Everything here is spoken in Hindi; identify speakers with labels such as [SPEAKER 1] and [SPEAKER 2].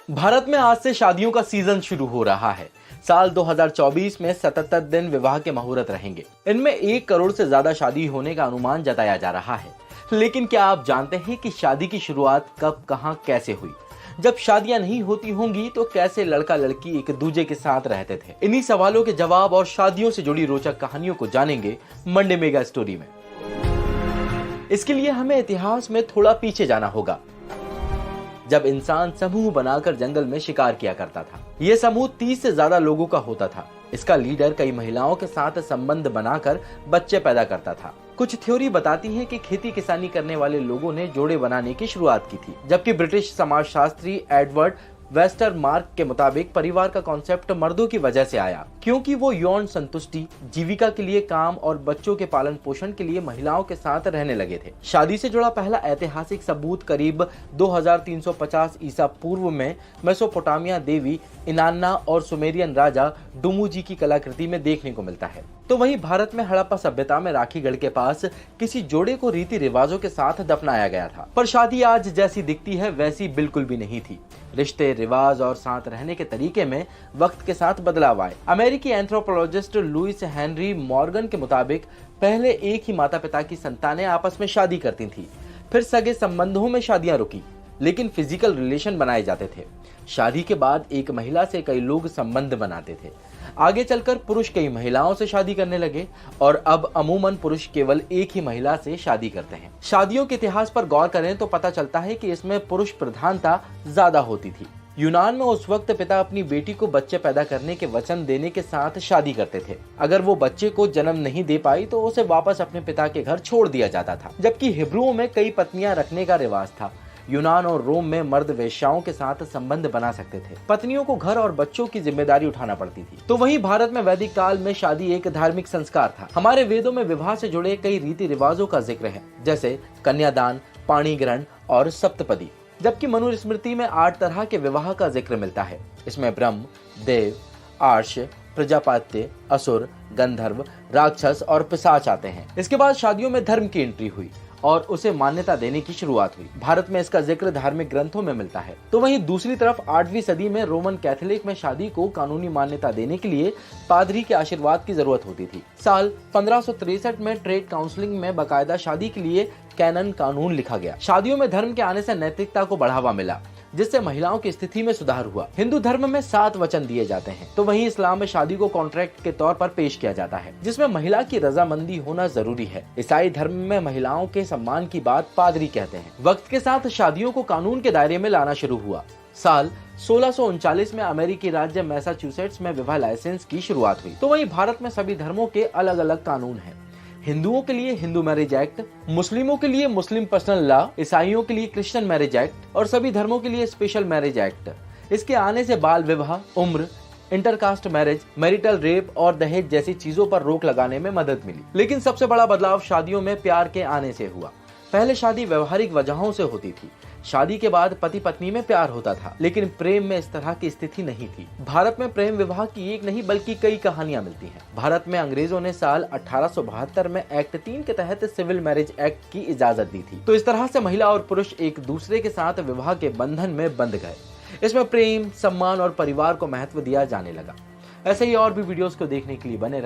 [SPEAKER 1] भारत में आज से शादियों का सीजन शुरू हो रहा है। साल 2024 में 77 दिन विवाह के मुहूर्त रहेंगे। इनमें 1 करोड़ से ज्यादा शादी होने का अनुमान जताया जा रहा है। लेकिन क्या आप जानते हैं कि शादी की शुरुआत कब, कहां, कैसे हुई? जब शादियां नहीं होती होंगी तो कैसे लड़का लड़की एक दूजे के साथ रहते थे? इन्हीं सवालों के जवाब और शादियों से जुड़ी रोचक कहानियों को जानेंगे मंडे मेगा स्टोरी में। इसके लिए हमें इतिहास में थोड़ा पीछे जाना होगा, जब इंसान समूह बनाकर जंगल में शिकार किया करता था। यह समूह 30 से ज्यादा लोगों का होता था। इसका लीडर कई महिलाओं के साथ संबंध बनाकर बच्चे पैदा करता था। कुछ थ्योरी बताती है कि खेती किसानी करने वाले लोगों ने जोड़े बनाने की शुरुआत की थी, जबकि ब्रिटिश समाजशास्त्री एडवर्ड वेस्टरमार्क के मुताबिक परिवार का कॉन्सेप्ट मर्दों की वजह से आया, क्योंकि वो यौन संतुष्टि, जीविका के लिए काम और बच्चों के पालन पोषण के लिए महिलाओं के साथ रहने लगे थे। शादी से जुड़ा पहला ऐतिहासिक सबूत करीब 2350 ईसा पूर्व में मेसोपोटामिया देवी इनान्ना और सुमेरियन राजा डुमुजी की कलाकृति में देखने को मिलता है। तो वहीं भारत में हड़प्पा सभ्यता में राखीगढ़ के पास किसी जोड़े को रीति रिवाजों के साथ दफनाया गया था। पर शादी आज जैसी दिखती है वैसी बिल्कुल भी नहीं थी। रिश्ते, रिवाज और साथ रहने के तरीके में वक्त के साथ बदलाव आए। अमेरिकी एंथ्रोपोलॉजिस्ट लुइस हेनरी मॉर्गन के मुताबिक पहले एक ही माता पिता की संतानें आपस में शादी करती थी, फिर सगे संबंधों में शादियां रुकी, लेकिन फिजिकल रिलेशन बनाए जाते थे। शादी के बाद एक महिला से कई लोग संबंध बनाते थे। आगे चलकर पुरुष कई महिलाओं से शादी करने लगे और अब अमूमन पुरुष केवल एक ही महिला से शादी करते हैं। शादियों के इतिहास पर गौर करें तो पता चलता है कि इसमें पुरुष प्रधानता ज्यादा होती थी। यूनान में उस वक्त पिता अपनी बेटी को बच्चे पैदा करने के वचन देने के साथ शादी करते थे। अगर वो बच्चे को जन्म नहीं दे पाई तो उसे वापस अपने पिता के घर छोड़ दिया जाता था। जबकि हिब्रुओं में कई पत्नियां रखने का रिवाज था। यूनान और रोम में मर्द वेश्याओं के साथ संबंध बना सकते थे। पत्नियों को घर और बच्चों की जिम्मेदारी उठाना पड़ती थी। तो वहीं भारत में वैदिक काल में शादी एक धार्मिक संस्कार था। हमारे वेदों में विवाह से जुड़े कई रीति रिवाजों का जिक्र है, जैसे कन्यादान, पाणी ग्रहण और सप्तपदी। जबकि मनुस्मृति में 8 तरह के विवाह का जिक्र मिलता है। इसमें ब्रह्म, देव, आर्ष, प्रजापत्य, असुर, गंधर्व, राक्षस और पिशाच आते हैं। इसके बाद शादियों में धर्म की एंट्री हुई और उसे मान्यता देने की शुरुआत हुई। भारत में इसका जिक्र धार्मिक ग्रंथों में मिलता है। तो वहीं दूसरी तरफ 8वीं सदी में रोमन कैथोलिक में शादी को कानूनी मान्यता देने के लिए पादरी के आशीर्वाद की जरूरत होती थी। साल 1563 में ट्रेड काउंसिलिंग में बाकायदा शादी के लिए कैनन कानून लिखा गया। शादियों में धर्म के आने से नैतिकता को बढ़ावा मिला, जिससे महिलाओं की स्थिति में सुधार हुआ। हिंदू धर्म में 7 वचन दिए जाते हैं, तो वहीं इस्लाम में शादी को कॉन्ट्रैक्ट के तौर पर पेश किया जाता है, जिसमें महिला की रजामंदी होना जरूरी है। ईसाई धर्म में महिलाओं के सम्मान की बात पादरी कहते हैं। वक्त के साथ शादियों को कानून के दायरे में लाना शुरू हुआ। साल 1639 में अमेरिकी राज्य मैसाचुसेट्स में विवाह लाइसेंस की शुरुआत हुई। तो वहीं भारत में सभी धर्मों के अलग अलग कानून हैं। हिंदुओं के लिए हिंदू मैरिज एक्ट, मुस्लिमों के लिए मुस्लिम पर्सनल लॉ, ईसाइयों के लिए क्रिश्चियन मैरिज एक्ट और सभी धर्मों के लिए स्पेशल मैरिज एक्ट। इसके आने से बाल विवाह, उम्र, इंटरकास्ट मैरिज, मैरिटल रेप और दहेज जैसी चीजों पर रोक लगाने में मदद मिली। लेकिन सबसे बड़ा बदलाव शादियों में प्यार के आने से हुआ। पहले शादी व्यवहारिक वजहों से होती थी। शादी के बाद पति पत्नी में प्यार होता था, लेकिन प्रेम में इस तरह की स्थिति नहीं थी। भारत में प्रेम विवाह की एक नहीं बल्कि कई कहानियां मिलती हैं। भारत में अंग्रेजों ने साल 1872 में एक्ट 3 के तहत सिविल मैरिज एक्ट की इजाजत दी थी। तो इस तरह से महिला और पुरुष एक दूसरे के साथ विवाह के बंधन में बंध गए। इसमें प्रेम, सम्मान और परिवार को महत्व दिया जाने लगा। ऐसे ही और भी वीडियोस को देखने के लिए बने रहे।